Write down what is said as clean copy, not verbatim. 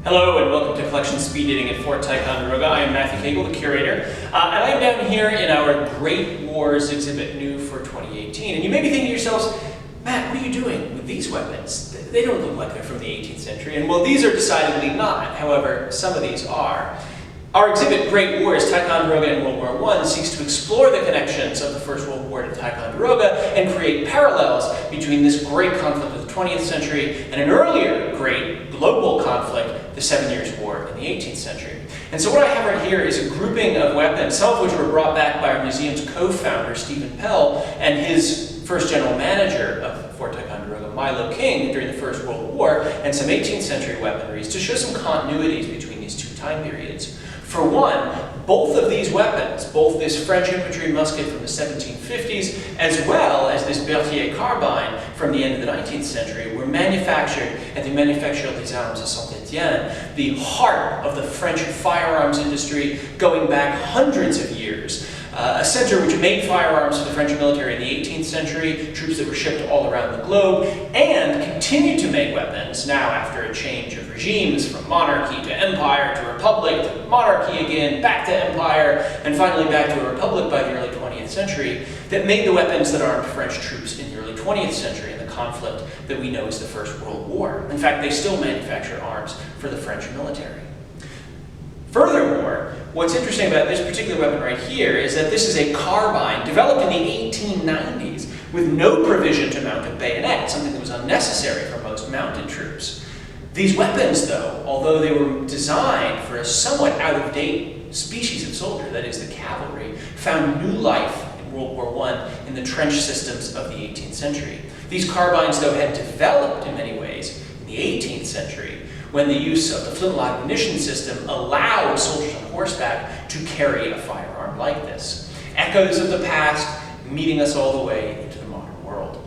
Hello and welcome to Collection Speed Dating at Fort Ticonderoga. I am Matthew Keagle, the curator, and I'm down here in our Great Wars exhibit new for 2018. And you may be thinking to yourselves, Matt, what are you doing with these weapons? They don't look like they're from the 18th century. And well, these are decidedly not. However, some of these are. Our exhibit, Great Wars, Ticonderoga and World War I, seeks to explore the connections of the First World War to Ticonderoga and create parallels between this great conflict of the 20th century and an earlier great global conflict, the 7 Years' War in the 18th century. And so what I have right here is a grouping of weapons, some of which were brought back by our museum's co-founder, Stephen Pell, and his first general manager of Fort Ticonderoga, Milo King, during the First World War, and some 18th century weaponries to show some continuities between these two time periods. For one, both of these weapons, both this French infantry musket from the 1750s, as well as this Berthier carbine from the end of the 19th century, were manufactured at the Manufacture des Armes of Saint-Etienne, the heart of the French firearms industry going back hundreds of years. A center which made firearms for the French military in the 18th century, troops that were shipped all around the globe, and continued to make weapons now after a change of regimes from monarchy to empire to republic to monarchy again, back to empire, and finally back to a republic by the early 20th century, that made the weapons that armed French troops in the early 20th century in the conflict that we know as the First World War. In fact, they still manufacture arms for the French military. Furthermore, what's interesting about this particular weapon right here is that this is a carbine developed in the 1890s with no provision to mount a bayonet, something that was unnecessary for most mounted troops. These weapons, though, although they were designed for a somewhat out-of-date species of soldier, that is the cavalry, found new life in World War I in the trench systems of the 18th century. These carbines, though, had developed in many ways in the 18th century, when the use of the flintlock ammunition system allowed soldiers on horseback to carry a firearm like this. Echoes of the past meeting us all the way into the modern world.